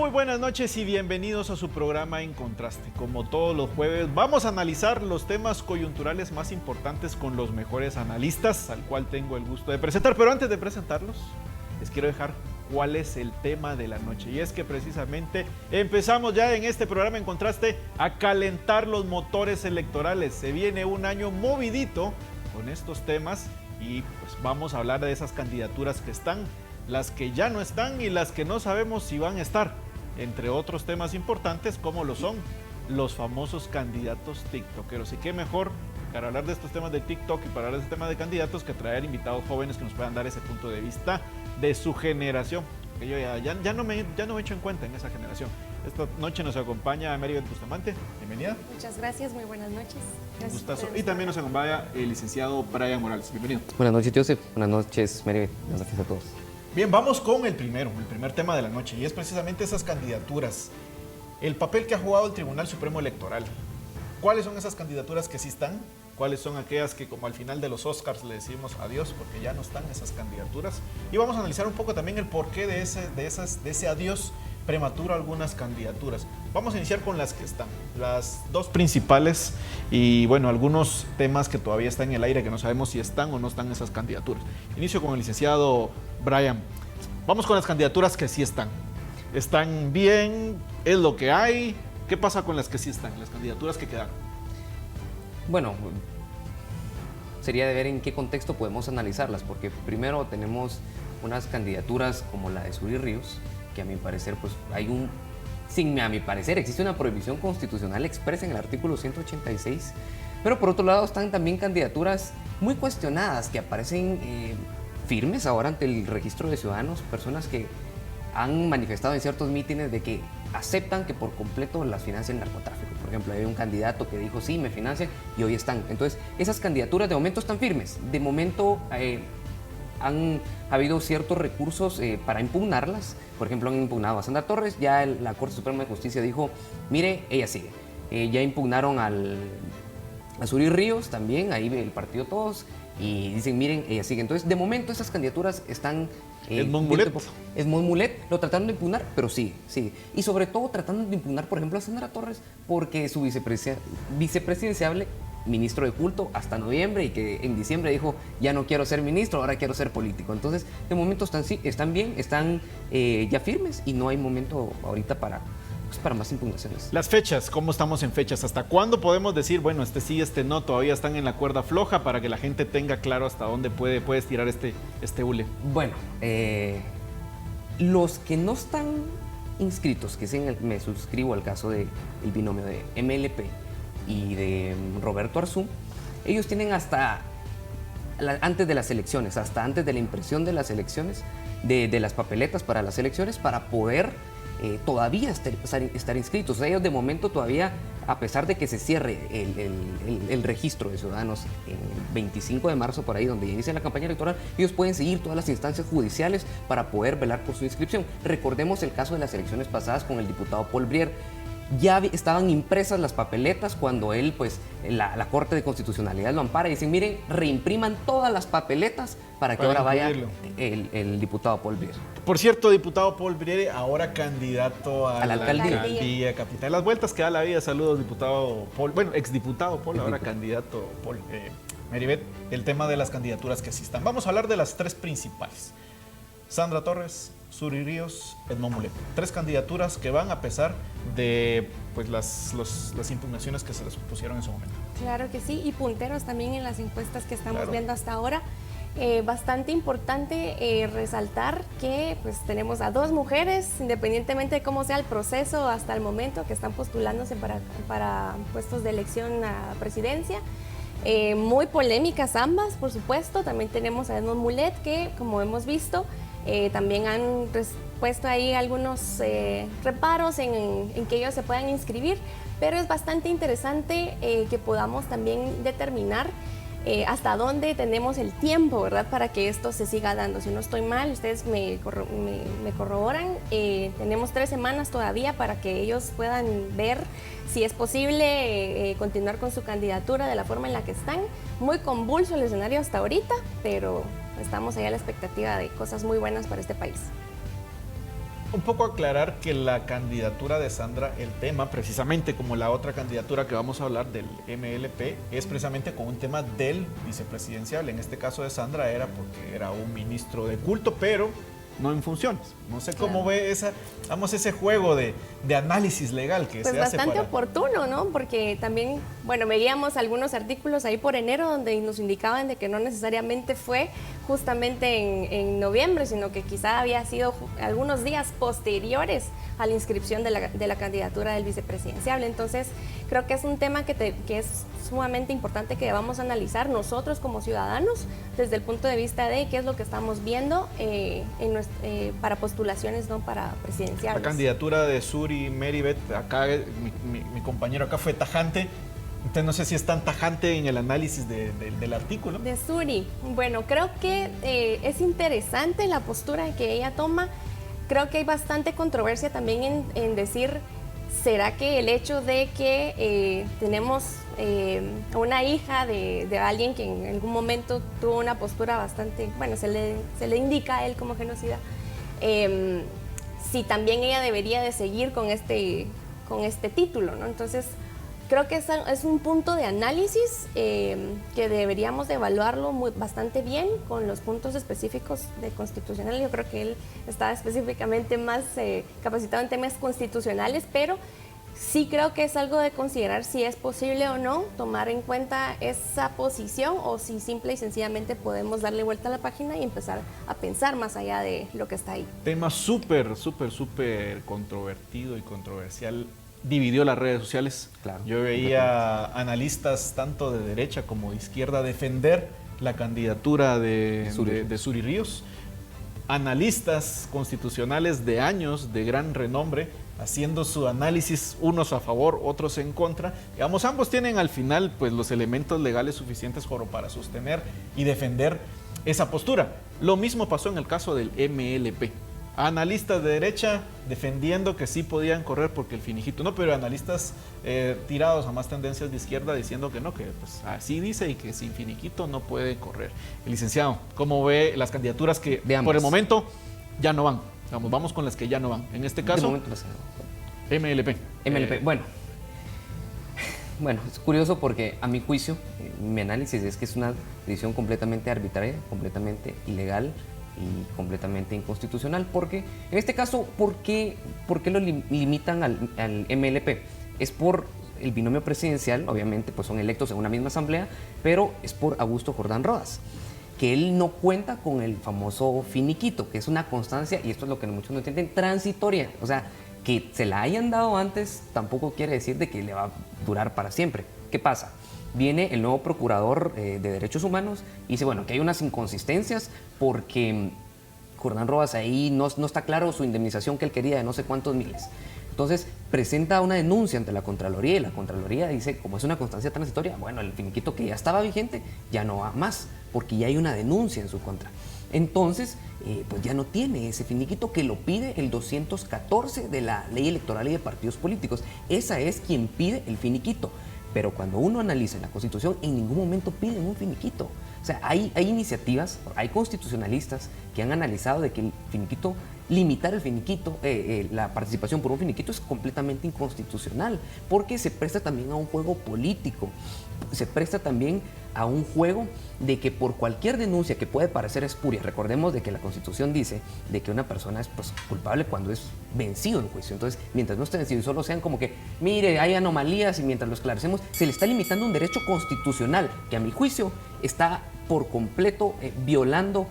Muy buenas noches y bienvenidos a su programa En Contraste. Como todos los jueves, vamos a analizar los temas coyunturales más importantes con los mejores analistas, al cual tengo el gusto de presentar. Pero antes de presentarlos, les quiero dejar cuál es el tema de la noche. Y es que precisamente empezamos ya en este programa En Contraste a calentar los motores electorales. Se viene un año movidito con estos temas y pues vamos a hablar de esas candidaturas que están, las que ya no están y las que no sabemos si van a estar, entre otros temas importantes como lo son los famosos candidatos tiktokeros. Y qué mejor para hablar de estos temas de TikTok y para hablar de este tema de candidatos que traer invitados jóvenes que nos puedan dar ese punto de vista de su generación, que yo ya no me echo en cuenta en esa generación. Esta noche nos acompaña Maribeth Bustamante, bienvenida. Muchas gracias, muy buenas noches. Un gustazo. Y también nos acompaña el licenciado Brian Morales, bienvenido. Buenas noches, Joseph. Buenas noches, Maribeth. Buenas noches a todos. Bien, vamos con el primer tema de la noche, y es precisamente esas candidaturas. El papel que ha jugado el Tribunal Supremo Electoral. ¿Cuáles son esas candidaturas que sí están? ¿Cuáles son aquellas que, como al final de los Oscars, le decimos adiós porque ya no están esas candidaturas? Y vamos a analizar un poco también el porqué de ese adiós prematuro a algunas candidaturas. Vamos a iniciar con las que están, las dos principales, y bueno, algunos temas que todavía están en el aire que no sabemos si están o no están esas candidaturas. Inicio con el licenciado Brian. Vamos con las candidaturas que sí están. ¿Están bien? ¿Es lo que hay? ¿Qué pasa con las que sí están, las candidaturas que quedaron? Bueno, sería de ver en qué contexto podemos analizarlas, porque primero tenemos unas candidaturas como la de Zury Ríos, que a mi parecer, pues a mi parecer existe una prohibición constitucional expresa en el artículo 186, pero por otro lado están también candidaturas muy cuestionadas que aparecen firmes ahora ante el registro de ciudadanos, personas que han manifestado en ciertos mítines de que aceptan que por completo las financia el narcotráfico. Por ejemplo, hay un candidato que dijo sí, me financian, y hoy están. Entonces, esas candidaturas de momento están firmes. De momento han habido ciertos recursos para impugnarlas. Por ejemplo, han impugnado a Sandra Torres, ya la Corte Suprema de Justicia dijo, mire, ella sigue. Ya impugnaron a Zury Ríos también, ahí el partido Todos, y dicen, miren, ella sigue. Entonces, de momento esas candidaturas están... Edmond Mulet. Edmond Mulet lo trataron de impugnar, pero sí. Y sobre todo tratando de impugnar, por ejemplo, a Sandra Torres, porque su vicepresidenciable, ministro de culto hasta noviembre, y que en diciembre dijo, ya no quiero ser ministro, ahora quiero ser político. Entonces, de momento están bien, están ya firmes, y no hay momento ahorita para más impugnaciones. Las fechas, ¿cómo estamos en fechas? ¿Hasta cuándo podemos decir, bueno, este sí, este no, todavía están en la cuerda floja, para que la gente tenga claro hasta dónde puede estirar este hule? Bueno, los que no están inscritos, que me suscribo al caso del binomio de MLP y de Roberto Arzú, ellos tienen hasta antes de las elecciones, hasta antes de la impresión de las elecciones, de las papeletas para las elecciones, para poder todavía estar inscritos. O sea, ellos de momento todavía, a pesar de que se cierre el registro de ciudadanos el 25 de marzo, por ahí donde inicia la campaña electoral, ellos pueden seguir todas las instancias judiciales para poder velar por su inscripción. Recordemos el caso de las elecciones pasadas con el diputado Paul Brier. Ya estaban impresas las papeletas cuando él, pues, la Corte de Constitucionalidad lo ampara y dicen, miren, reimpriman todas las papeletas para que ahora vaya el diputado Paul Brier. Por cierto, diputado Paul Brier, ahora candidato a la alcaldía capital. Las vueltas que da la vida. Saludos, diputado Paul. Bueno, exdiputado Paul, ahora candidato Paul. Maribeth, el tema de las candidaturas que sí están. Vamos a hablar de las tres principales. Sandra Torres, Zury Ríos, Edmond Mulet. Tres candidaturas que van a pesar de pues, las impugnaciones que se les pusieron en su momento. Claro que sí, y punteros también en las encuestas que estamos viendo hasta ahora. Bastante importante resaltar que pues, tenemos a dos mujeres, independientemente de cómo sea el proceso hasta el momento, que están postulándose para puestos de elección a presidencia. Muy polémicas ambas, por supuesto. También tenemos a Edmond Mulet, que como hemos visto, también han puesto ahí algunos reparos en que ellos se puedan inscribir, pero es bastante interesante que podamos también determinar hasta dónde tenemos el tiempo, ¿verdad?, para que esto se siga dando. Si no estoy mal, ustedes me corroboran, tenemos 3 semanas todavía para que ellos puedan ver si es posible continuar con su candidatura de la forma en la que están. Muy convulso el escenario hasta ahorita, pero estamos ahí a la expectativa de cosas muy buenas para este país. un poco aclarar que la candidatura de Sandra, el tema, precisamente como la otra candidatura que vamos a hablar del MLP, es precisamente con un tema del vicepresidencial. En este caso de Sandra era porque era un ministro de culto, pero no en funciones. No sé cómo ve ese juego de análisis legal que pues se hace. Bastante oportuno, ¿no? Porque también, bueno, veíamos algunos artículos ahí por enero donde nos indicaban de que no necesariamente fue justamente en noviembre, sino que quizá había sido algunos días posteriores a la inscripción de la candidatura del vicepresidencial. Entonces, creo que es un tema que es sumamente importante que vamos a analizar nosotros como ciudadanos desde el punto de vista de qué es lo que estamos viendo para postulaciones, no para presidenciales. La candidatura de Suri Meribet, acá mi compañero acá fue tajante. Entonces no sé si es tan tajante en el análisis del artículo. De Suri, bueno, creo que es interesante la postura que ella toma. Creo que hay bastante controversia también en decir, ¿será que el hecho de que tenemos una hija de alguien que en algún momento tuvo una postura bastante, bueno, se le indica a él como genocida, si también ella debería de seguir con este título, ¿no? Entonces, creo que es un punto de análisis que deberíamos de evaluarlo bastante bien con los puntos específicos de constitucional. Yo creo que él está específicamente más capacitado en temas constitucionales, pero sí creo que es algo de considerar si es posible o no tomar en cuenta esa posición o si simple y sencillamente podemos darle vuelta a la página y empezar a pensar más allá de lo que está ahí. Tema súper controvertido y controversial. Dividió las redes sociales. Claro. Yo veía analistas tanto de derecha como de izquierda defender la candidatura de Suri Ríos. Analistas constitucionales de años, de gran renombre, haciendo su análisis, unos a favor, otros en contra. Digamos, ambos tienen al final pues, los elementos legales suficientes para sostener y defender esa postura. Lo mismo pasó en el caso del MLP. Analistas de derecha defendiendo que sí podían correr porque el finiquito no, pero analistas tirados a más tendencias de izquierda diciendo que no, que pues así dice y que sin finiquito no puede correr. El licenciado, ¿cómo ve las candidaturas que por el momento ya no van? Vamos con las que ya no van. En este caso, MLP. Bueno, es curioso porque a mi juicio, mi análisis es que es una decisión completamente arbitraria, completamente ilegal y completamente inconstitucional, porque en este caso, ¿por qué lo limitan al MLP? Es por el binomio presidencial, obviamente pues son electos en una misma asamblea, pero es por Augusto Jordán Rodas, que él no cuenta con el famoso finiquito, que es una constancia, y esto es lo que muchos no entienden, transitoria, o sea, que se la hayan dado antes tampoco quiere decir de que le va a durar para siempre. ¿Qué pasa? Viene el nuevo procurador de Derechos Humanos y dice, bueno, que hay unas inconsistencias porque Jordán Rodas ahí no está claro su indemnización que él quería de no sé cuántos miles. Entonces presenta una denuncia ante la Contraloría y la Contraloría dice, como es una constancia transitoria, bueno, el finiquito que ya estaba vigente ya no va más porque ya hay una denuncia en su contra. Entonces, pues ya no tiene ese finiquito que lo pide el 214 de la Ley Electoral y de Partidos Políticos. Esa es quien pide el finiquito. Pero cuando uno analiza la Constitución, en ningún momento piden un finiquito. O sea, hay iniciativas, hay constitucionalistas que han analizado de que el finiquito, limitar el finiquito, la participación por un finiquito es completamente inconstitucional, porque se presta también a un juego político, se presta también a un juego de que por cualquier denuncia que puede parecer espuria, recordemos de que la Constitución dice de que una persona es pues, culpable cuando es vencido en juicio. Entonces, mientras no esté vencido y solo sean como que, mire, hay anomalías y mientras lo esclarecemos, se le está limitando un derecho constitucional que a mi juicio está por completo violando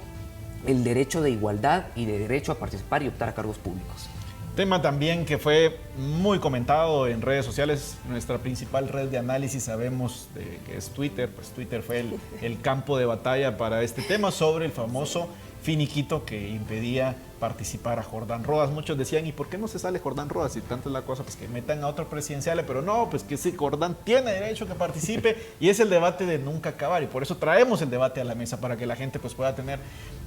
el derecho de igualdad y de derecho a participar y optar a cargos públicos. Tema también que fue muy comentado en redes sociales, nuestra principal red de análisis sabemos que es Twitter, pues Twitter fue el campo de batalla para este tema sobre el famoso finiquito que impedía participar a Jordán Rodas. Muchos decían, ¿y por qué no se sale Jordán Rodas? Y tanto es la cosa, pues que metan a otro presidencial, pero no, pues que sí, Jordán tiene derecho a que participe y es el debate de nunca acabar y por eso traemos el debate a la mesa para que la gente pues pueda tener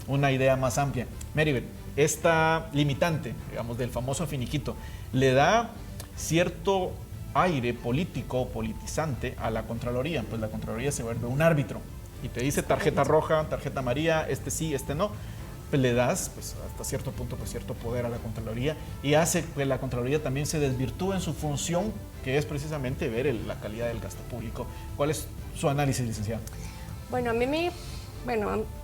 una idea más amplia. Meribet, esta limitante, digamos, del famoso finiquito, le da cierto aire político, politizante a la Contraloría, pues la Contraloría se vuelve un árbitro y te dice tarjeta roja, tarjeta amarilla, este sí, este no. pues le das pues, hasta cierto punto pues, cierto poder a la Contraloría y hace que la Contraloría también se desvirtúe en su función, que es precisamente ver la calidad del gasto público. ¿Cuál es su análisis, licenciada? Bueno,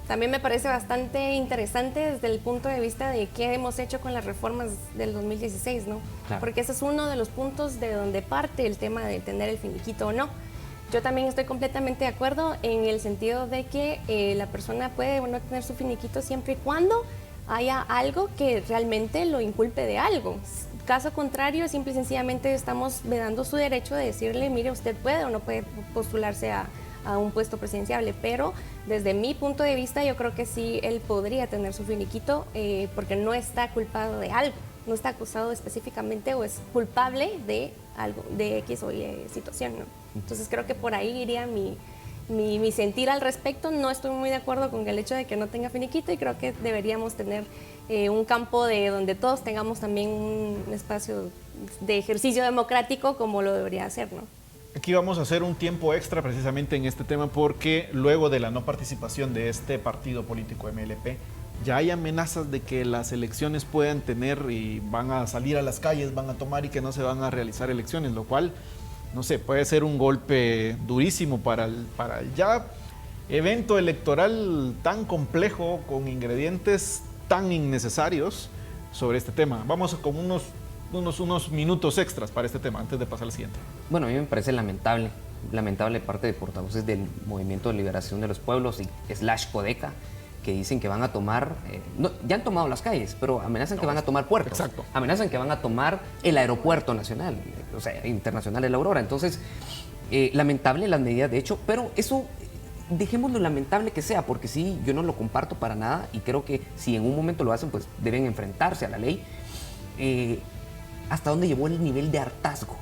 también me parece bastante interesante desde el punto de vista de qué hemos hecho con las reformas del 2016, ¿no? Claro. Porque ese es uno de los puntos de donde parte el tema de tener el finiquito o no. Yo también estoy completamente de acuerdo en el sentido de que la persona puede o no tener su finiquito siempre y cuando haya algo que realmente lo inculpe de algo. Caso contrario, simple y sencillamente estamos vedando su derecho de decirle, mire, usted puede o no puede postularse a un puesto presidenciable, pero desde mi punto de vista yo creo que sí él podría tener su finiquito porque no está culpado de algo, no está acusado específicamente o es culpable de algo, de X o Y situación, ¿no? Entonces creo que por ahí iría mi sentir al respecto. No estoy muy de acuerdo con el hecho de que no tenga finiquito y creo que deberíamos tener un campo donde todos tengamos también un espacio de ejercicio democrático como lo debería hacer, ¿no? Aquí vamos a hacer un tiempo extra precisamente en este tema porque luego de la no participación de este partido político MLP, ya hay amenazas de que las elecciones puedan tener y van a salir a las calles, van a tomar y que no se van a realizar elecciones, lo cual, no sé, puede ser un golpe durísimo para el ya evento electoral tan complejo, con ingredientes tan innecesarios sobre este tema. Vamos con unos minutos extras para este tema antes de pasar al siguiente. Bueno, a mí me parece lamentable parte de portavoces del Movimiento de Liberación de los Pueblos y /Codeca, que dicen que van a tomar, ya han tomado las calles, pero amenazan que van a tomar puertos. Exacto. Amenazan que van a tomar el aeropuerto nacional, o sea, internacional de La Aurora. Entonces, lamentable las medidas de hecho, pero eso dejemos lo lamentable que sea, porque sí, yo no lo comparto para nada y creo que si en un momento lo hacen, pues deben enfrentarse a la ley. Hasta dónde llevó el nivel de hartazgo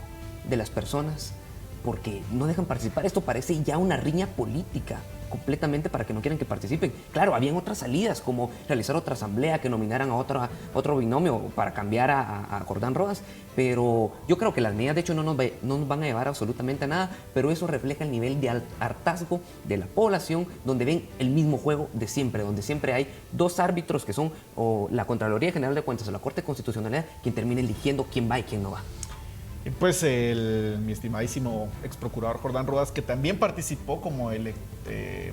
de las personas porque no dejan participar. Esto parece ya una riña política completamente para que no quieran que participen. Claro, habían otras salidas como realizar otra asamblea, que nominaran a otro binomio para cambiar a Jordán Rodas, pero yo creo que las medidas de hecho no nos van a llevar absolutamente a nada, pero eso refleja el nivel de hartazgo de la población, donde ven el mismo juego de siempre, donde siempre hay dos árbitros que son o la Contraloría General de Cuentas o la Corte Constitucional quien termina eligiendo quién va y quién no va. Pues mi estimadísimo ex procurador Jordán Rodas, que también participó como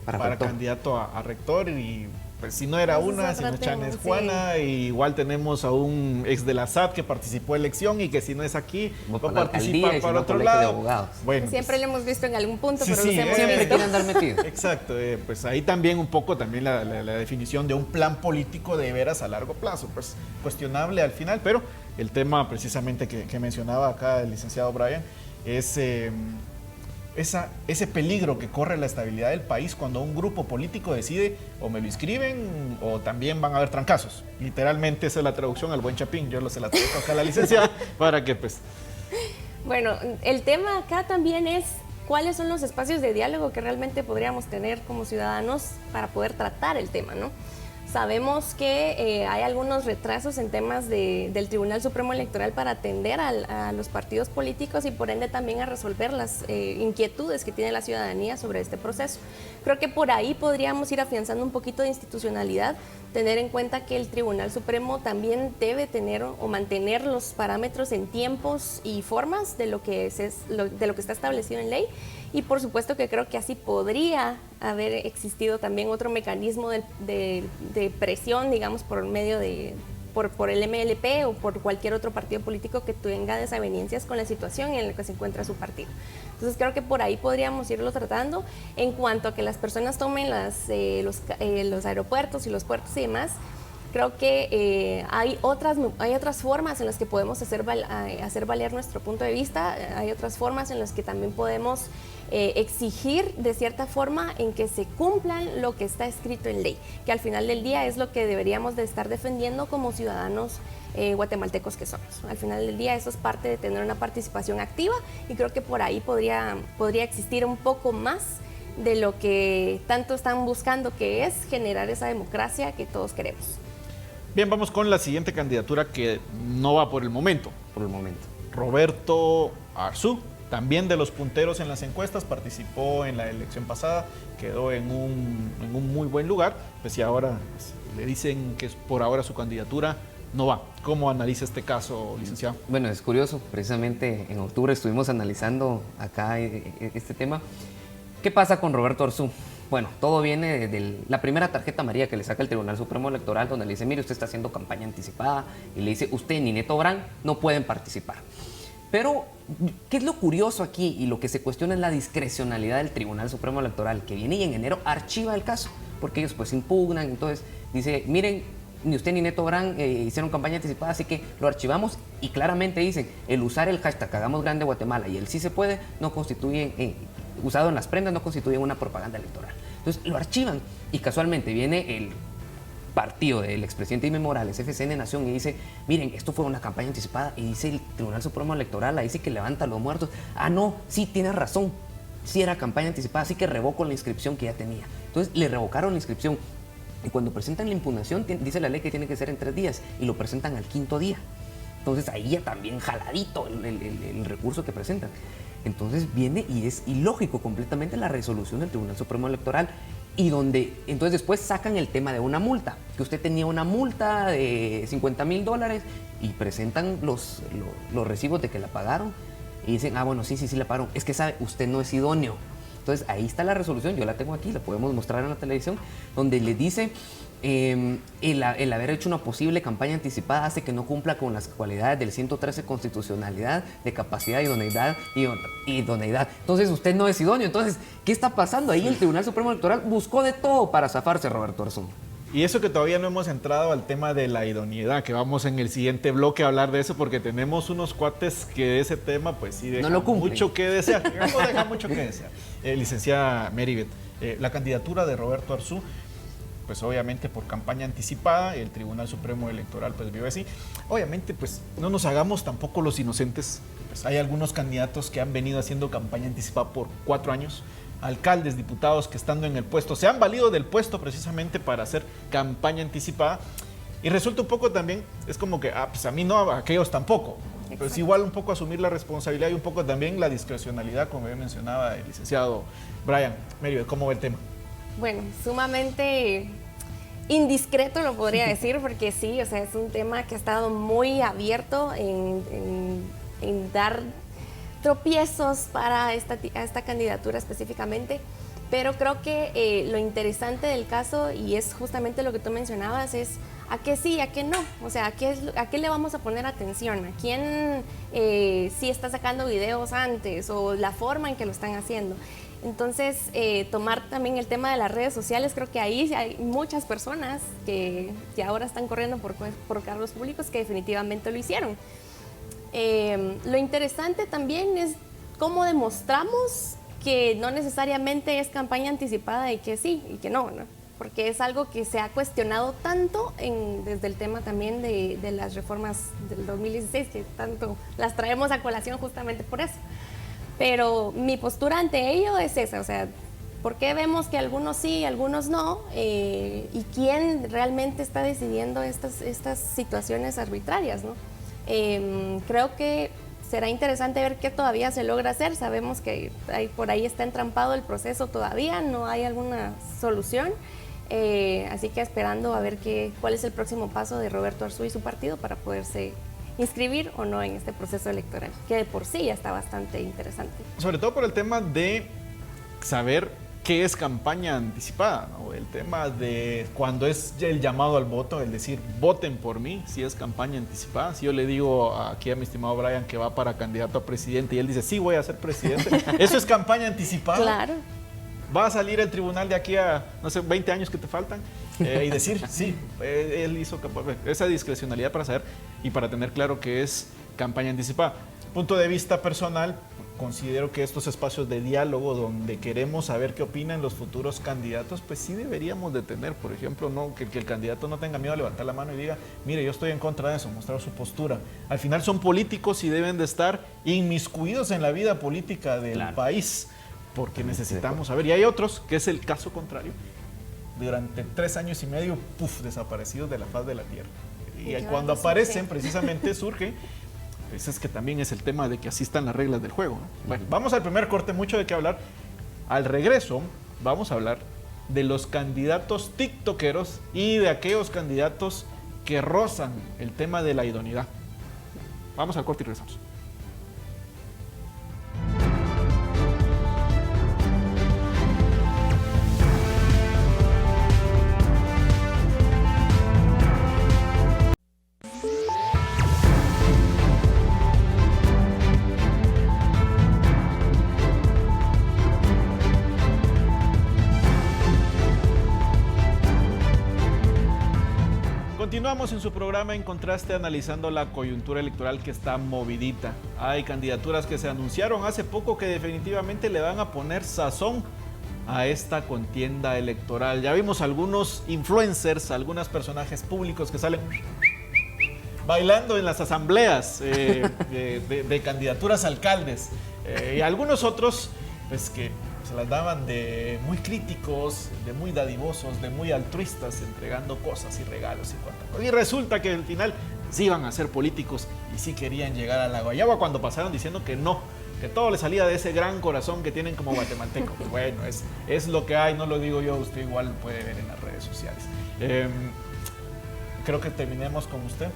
para candidato a rector, y pues si no era una, si no es Chana es Juana, y igual tenemos a un ex de la SAT que participó en elección y que si no es aquí va a participar para otro lado. Bueno, siempre lo hemos visto en algún punto, pero siempre quieren andar metidos. Exacto, pues ahí también un poco también la definición de un plan político de veras a largo plazo, pues cuestionable al final, pero el tema precisamente que mencionaba acá el licenciado Brian es ese peligro que corre la estabilidad del país cuando un grupo político decide o me lo inscriben o también van a haber trancazos. Literalmente esa es la traducción al buen chapín. Yo se la traigo acá a la licenciada para que pues... Bueno, el tema acá también es cuáles son los espacios de diálogo que realmente podríamos tener como ciudadanos para poder tratar el tema, ¿no? Sabemos que hay algunos retrasos en temas del Tribunal Supremo Electoral para atender a los partidos políticos y por ende también a resolver las inquietudes que tiene la ciudadanía sobre este proceso. Creo que por ahí podríamos ir afianzando un poquito de institucionalidad, tener en cuenta que el Tribunal Supremo también debe tener o mantener los parámetros en tiempos y formas de lo que está establecido en ley. Y por supuesto que creo que así podría haber existido también otro mecanismo de presión, digamos, por medio por el MLP o por cualquier otro partido político que tenga desavenencias con la situación en la que se encuentra su partido. Entonces creo que por ahí podríamos irlo tratando. En cuanto a que las personas tomen los aeropuertos y los puertos y demás, creo que hay otras formas en las que podemos hacer valer nuestro punto de vista, hay otras formas en las que también podemos exigir de cierta forma en que se cumplan lo que está escrito en ley, que al final del día es lo que deberíamos de estar defendiendo como ciudadanos guatemaltecos que somos. Al final del día eso es parte de tener una participación activa y creo que por ahí podría existir un poco más de lo que tanto están buscando, que es generar esa democracia que todos queremos. Bien, vamos con la siguiente candidatura que no va por el momento. Por el momento. Roberto Arzú, también de los punteros en las encuestas, participó en la elección pasada, quedó en un muy buen lugar, pues y ahora pues, le dicen que por ahora su candidatura no va. ¿Cómo analiza este caso, licenciado? Bueno, es curioso, precisamente en octubre estuvimos analizando acá este tema. ¿Qué pasa con Roberto Arzú? Bueno, todo viene de la primera tarjeta amarilla que le saca el Tribunal Supremo Electoral, donde le dice, mire, usted está haciendo campaña anticipada, y le dice, usted ni Neto Brand no pueden participar. Pero, ¿qué es lo curioso aquí? Y lo que se cuestiona es la discrecionalidad del Tribunal Supremo Electoral, que viene y en enero archiva el caso, porque ellos pues impugnan, entonces dice, miren, ni usted ni Neto Brand hicieron campaña anticipada, así que lo archivamos, y claramente dicen, el usar el hashtag Hagamos Grande Guatemala y el sí se puede, no constituyen, usado en las prendas, no constituyen una propaganda electoral. Entonces lo archivan, y casualmente viene el partido del expresidente Ime Morales, FCN Nación, y dice, miren, esto fue una campaña anticipada, y dice el Tribunal Supremo Electoral, ahí sí que levanta a los muertos, ah no, sí, tiene razón, sí era campaña anticipada, así que revoco la inscripción que ya tenía. Entonces le revocaron la inscripción, y cuando presentan la impugnación, dice la ley que tiene que ser en 3 días, y lo presentan al 5.º día. Entonces ahí ya también jaladito el recurso que presentan. Entonces viene y es ilógico completamente la resolución del Tribunal Supremo Electoral, y entonces después sacan el tema de una multa, que usted tenía una multa de $50,000 y presentan los recibos de que la pagaron y dicen, ah bueno, sí la pagaron, es que sabe, usted no es idóneo. Entonces ahí está la resolución, yo la tengo aquí, la podemos mostrar en la televisión, donde le dice el haber hecho una posible campaña anticipada hace que no cumpla con las cualidades del 113 constitucionalidad, de capacidad, idoneidad y idoneidad. Entonces usted no es idóneo. Entonces, ¿qué está pasando? Ahí el Tribunal Supremo Electoral buscó de todo para zafarse, Roberto Arzú. Y eso que todavía no hemos entrado al tema de la idoneidad, que vamos en el siguiente bloque a hablar de eso, porque tenemos unos cuates que ese tema pues sí deja mucho que desear. No deja mucho que desear. Licenciada Meribeth, la candidatura de Roberto Arzú, pues obviamente por campaña anticipada, el Tribunal Supremo Electoral pues vio así. Obviamente pues no nos hagamos tampoco los inocentes, pues hay algunos candidatos que han venido haciendo campaña anticipada por 4 años, alcaldes, diputados que estando en el puesto se han valido del puesto precisamente para hacer campaña anticipada, y resulta un poco también, es como que, pues a mí no, a aquellos tampoco. Pero es igual un poco asumir la responsabilidad y un poco también la discrecionalidad, como ya mencionaba el licenciado Brian. Meribeth, ¿cómo ve el tema? Bueno, sumamente indiscreto lo podría decir, porque sí, o sea, es un tema que ha estado muy abierto en dar tropiezos para esta candidatura específicamente, pero creo que lo interesante del caso, y es justamente lo que tú mencionabas, es a qué sí, a qué no, o sea, a qué le vamos a poner atención, a quién sí está sacando videos antes o la forma en que lo están haciendo. Entonces, tomar también el tema de las redes sociales, creo que ahí hay muchas personas que ahora están corriendo por cargos públicos que definitivamente lo hicieron. Lo interesante también es cómo demostramos que no necesariamente es campaña anticipada y que sí y que no, porque es algo que se ha cuestionado tanto desde el tema también de las reformas del 2016, que tanto las traemos a colación justamente por eso. Pero mi postura ante ello es esa, o sea, ¿por qué vemos que algunos sí y algunos no? ¿Y quién realmente está decidiendo estas situaciones arbitrarias, ¿no? Creo que será interesante ver qué todavía se logra hacer. Sabemos que por ahí está entrampado el proceso todavía, no hay alguna solución. Así que esperando a ver cuál es el próximo paso de Roberto Arzú y su partido para poderse inscribir o no en este proceso electoral, que de por sí ya está bastante interesante. Sobre todo por el tema de saber qué es campaña anticipada, ¿no? El tema de cuando es el llamado al voto, el decir, voten por mí, si es campaña anticipada. Si yo le digo aquí a mi estimado Brian que va para candidato a presidente y él dice, sí, voy a ser presidente, ¿eso es campaña anticipada? Claro. Va a salir el tribunal de aquí a, no sé, 20 años que te faltan y decir, sí, él hizo esa discrecionalidad para saber y para tener claro que es campaña anticipada. Punto de vista personal, considero que estos espacios de diálogo donde queremos saber qué opinan los futuros candidatos, pues sí deberíamos de tener, por ejemplo, no que el candidato no tenga miedo a levantar la mano y diga, mire, yo estoy en contra de eso, mostrar su postura. Al final son políticos y deben de estar inmiscuidos en la vida política del país, porque necesitamos saber. Y hay otros, que es el caso contrario, durante 3 años y medio, desaparecidos de la faz de la tierra. Y cuando aparecen, precisamente surge Ese es que también es el tema de que así están las reglas del juego, ¿no? Bueno, vamos al primer corte, mucho de qué hablar. Al regreso vamos a hablar de los candidatos tiktokeros y de aquellos candidatos que rozan el tema de la idoneidad. Vamos al corte y regresamos. Continuamos en su programa En Contraste, analizando la coyuntura electoral que está movidita. Hay candidaturas que se anunciaron hace poco que definitivamente le van a poner sazón a esta contienda electoral. Ya vimos algunos influencers, algunos personajes públicos que salen bailando en las asambleas de candidaturas a alcaldes, y algunos otros pues que se las daban de muy críticos, de muy dadivosos, de muy altruistas, entregando cosas y regalos y cuantas cosas. Y resulta que al final sí iban a ser políticos y sí querían llegar a la guayaba cuando pasaron diciendo que no, que todo le salía de ese gran corazón que tienen como guatemaltecos. Pues bueno, es lo que hay, no lo digo yo, usted igual lo puede ver en las redes sociales. Creo que terminemos con usted.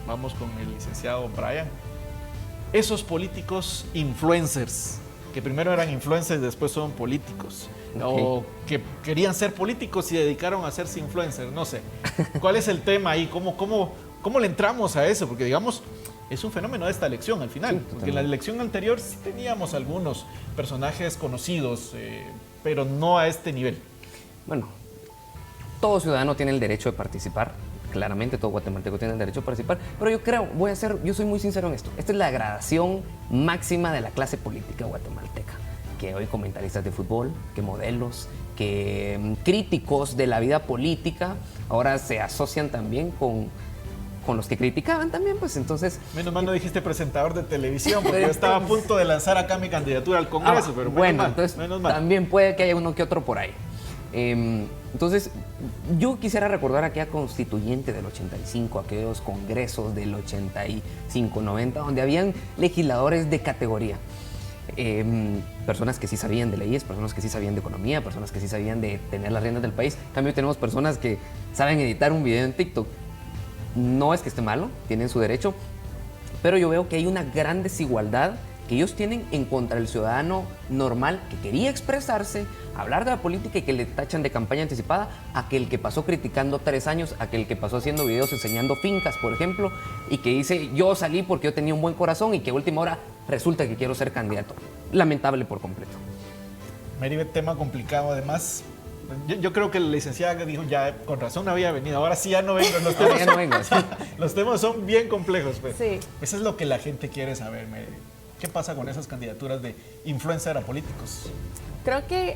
Vamos con el licenciado Brian. Esos políticos influencers, que primero eran influencers, después son políticos, o que querían ser políticos y dedicaron a hacerse influencers, no sé. ¿Cuál es el tema ahí? ¿Cómo le entramos a eso? Porque digamos, es un fenómeno de esta elección al final. Sí, porque en la elección anterior sí teníamos algunos personajes conocidos, pero no a este nivel. Bueno, todo ciudadano tiene el derecho de participar. Claramente todo guatemalteco tiene el derecho a participar, pero yo soy muy sincero en esto. Esta es la gradación máxima de la clase política guatemalteca. Que hoy comentaristas de fútbol, que modelos, que críticos de la vida política, ahora se asocian también con los que criticaban también, pues entonces... Menos mal no dijiste presentador de televisión, porque yo estaba a punto de lanzar acá mi candidatura al Congreso, pero bueno, entonces también puede que haya uno que otro por ahí. Entonces, yo quisiera recordar aquella constituyente del 85, aquellos congresos del 85, 90, donde habían legisladores de categoría. Personas que sí sabían de leyes, personas que sí sabían de economía, personas que sí sabían de tener las riendas del país. En cambio, tenemos personas que saben editar un video en TikTok. No es que esté malo, tienen su derecho, pero yo veo que hay una gran desigualdad que ellos tienen en contra del ciudadano normal que quería expresarse, hablar de la política y que le tachan de campaña anticipada, aquel que pasó criticando 3 años, aquel que pasó haciendo videos enseñando fincas, por ejemplo, y que dice, yo salí porque yo tenía un buen corazón y que a última hora resulta que quiero ser candidato. Lamentable por completo. Meribet, tema complicado además. Yo creo que la licenciada dijo, ya con razón había venido, ahora sí ya no vengo. Los temas, ya no vengo, sí. Los temas son bien complejos. Pues. Sí. Eso es lo que la gente quiere saber, Meribet. ¿Qué pasa con esas candidaturas de influencer a políticos? Creo que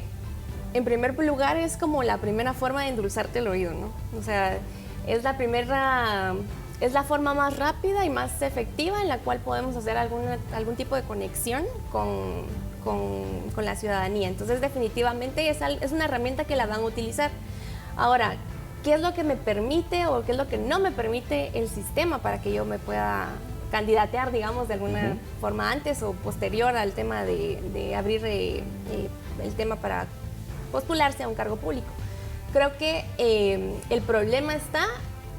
en primer lugar es como la primera forma de endulzarte el oído, ¿no? O sea, es la forma más rápida y más efectiva en la cual podemos hacer algún tipo de conexión con la ciudadanía. Entonces, definitivamente es una herramienta que la van a utilizar. Ahora, ¿qué es lo que me permite o qué es lo que no me permite el sistema para que yo me pueda candidatear, digamos, de alguna forma antes o posterior al tema de abrir el tema para postularse a un cargo público? Creo que el problema está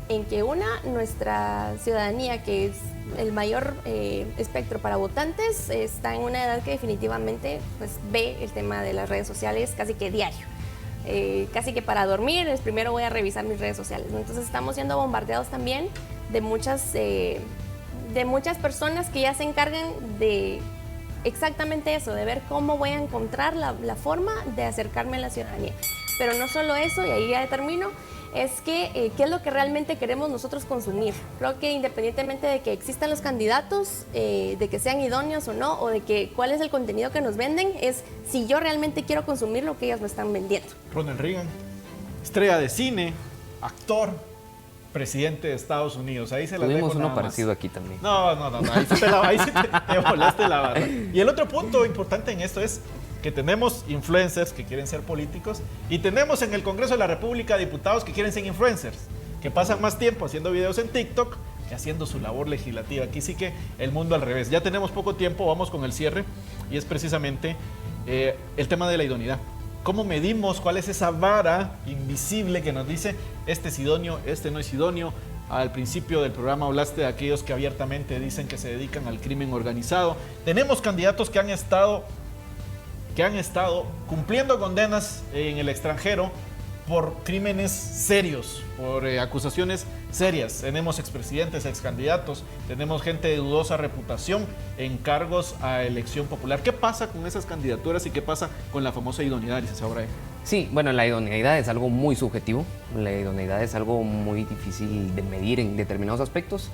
en que nuestra ciudadanía, que es el mayor espectro para votantes, está en una edad que definitivamente pues, ve el tema de las redes sociales casi que diario. Casi que para dormir, primero voy a revisar mis redes sociales, ¿no? Entonces estamos siendo bombardeados también de muchas personas que ya se encargan de exactamente eso, de ver cómo voy a encontrar la forma de acercarme a la ciudadanía. Pero no solo eso, y ahí ya termino, es que qué es lo que realmente queremos nosotros consumir. Creo que independientemente de que existan los candidatos, de que sean idóneos o no, o de que cuál es el contenido que nos venden, es si yo realmente quiero consumir lo que ellos me están vendiendo. Ronald Reagan, estrella de cine, actor, presidente de Estados Unidos. Ahí se la Tuvimos dejo uno nada parecido más. Aquí también. No. Ahí sí te volaste la barra. Y el otro punto importante en esto es que tenemos influencers que quieren ser políticos y tenemos en el Congreso de la República diputados que quieren ser influencers, que pasan más tiempo haciendo videos en TikTok haciendo su labor legislativa. Aquí sí que el mundo al revés. Ya tenemos poco tiempo, vamos con el cierre y es precisamente el tema de la idoneidad. ¿Cómo medimos? ¿Cuál es esa vara invisible que nos dice este es idóneo, este no es idóneo? Al principio del programa hablaste de aquellos que abiertamente dicen que se dedican al crimen organizado. Tenemos candidatos que han estado cumpliendo condenas en el extranjero por crímenes serios, por acusaciones serias. Tenemos expresidentes, excandidatos, tenemos gente de dudosa reputación en cargos a elección popular. ¿Qué pasa con esas candidaturas y qué pasa con la famosa idoneidad, licenciado Brian? Sí, bueno, la idoneidad es algo muy subjetivo, la idoneidad es algo muy difícil de medir en determinados aspectos.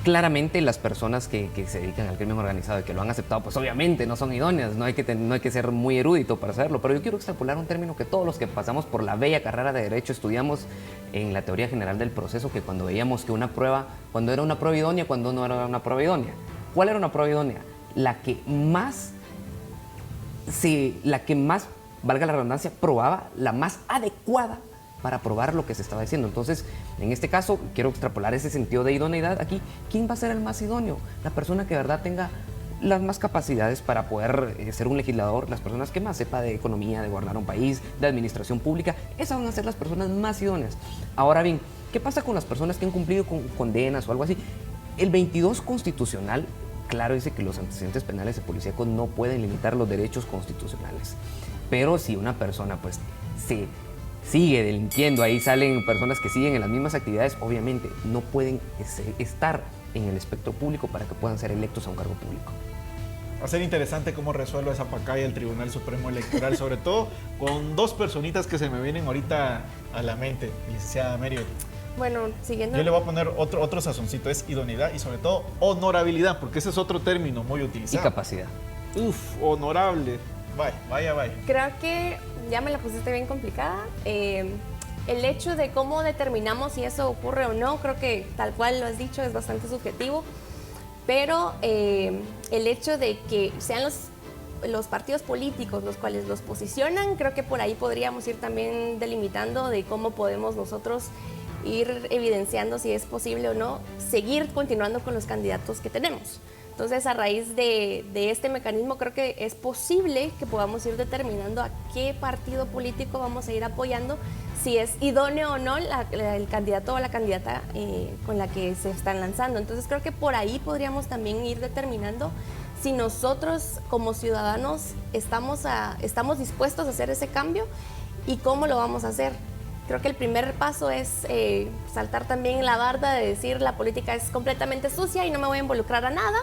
Claramente las personas que se dedican al crimen organizado y que lo han aceptado, pues obviamente no son idóneas, no hay que ser muy erudito para saberlo, pero yo quiero extrapolar un término que todos los que pasamos por la bella carrera de Derecho estudiamos en la teoría general del proceso, que cuando veíamos que una prueba, cuando era una prueba idónea, cuando no era una prueba idónea. ¿Cuál era una prueba idónea? La que más, valga la redundancia, probaba, la más adecuada para probar lo que se estaba diciendo. Entonces, en este caso, quiero extrapolar ese sentido de idoneidad aquí. ¿Quién va a ser el más idóneo? La persona que de verdad tenga las más capacidades para poder ser un legislador, las personas que más sepa de economía, de gobernar un país, de administración pública, esas van a ser las personas más idóneas. Ahora bien, ¿qué pasa con las personas que han cumplido con condenas o algo así? El 22 constitucional, claro, dice que los antecedentes penales y policíacos no pueden limitar los derechos constitucionales. Pero si una persona pues se sigue delinquiendo, ahí salen personas que siguen en las mismas actividades, obviamente no pueden estar en el espectro público para que puedan ser electos a un cargo público. Va a ser interesante cómo resuelve esa pacaya el Tribunal Supremo Electoral, sobre todo con dos personitas que se me vienen ahorita a la mente, licenciada Mary. Bueno, siguiendo. Yo le voy a poner otro sazoncito, es idoneidad y sobre todo honorabilidad, porque ese es otro término muy utilizado. Y capacidad. Honorable. Vaya. Creo que ya me la pusiste bien complicada. El hecho de cómo determinamos si eso ocurre o no, creo que tal cual lo has dicho, es bastante subjetivo. Pero el hecho de que sean los partidos políticos los cuales los posicionan, creo que por ahí podríamos ir también delimitando de cómo podemos nosotros ir evidenciando si es posible o no seguir continuando con los candidatos que tenemos. Entonces, a raíz de este mecanismo, creo que es posible que podamos ir determinando a qué partido político vamos a ir apoyando, si es idóneo o no el candidato o la candidata con la que se están lanzando. Entonces, creo que por ahí podríamos también ir determinando si nosotros como ciudadanos estamos dispuestos a hacer ese cambio y cómo lo vamos a hacer. Creo que el primer paso es saltar también la barda de decir la política es completamente sucia y no me voy a involucrar a nada.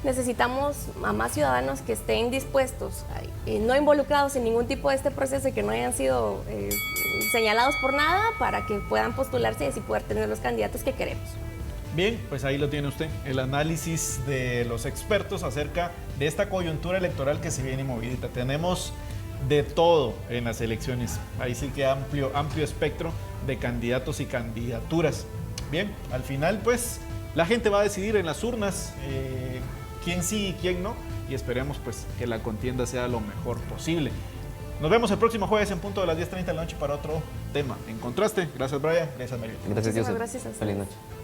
Necesitamos a más ciudadanos que estén dispuestos, no involucrados en ningún tipo de este proceso y que no hayan sido señalados por nada para que puedan postularse y así poder tener los candidatos que queremos. Bien, pues ahí lo tiene usted, el análisis de los expertos acerca de esta coyuntura electoral que se viene movidita. Tenemos de todo en las elecciones, ahí sí que amplio espectro de candidatos y candidaturas. Bien, al final pues la gente va a decidir en las urnas quién sí y quién no, y esperemos pues que la contienda sea lo mejor posible. Nos vemos el próximo jueves en punto de las 10:30 de la noche para otro tema. En Contraste, gracias Brian, gracias María. Gracias, Joseph. Gracias a ustedes. Feliz noche.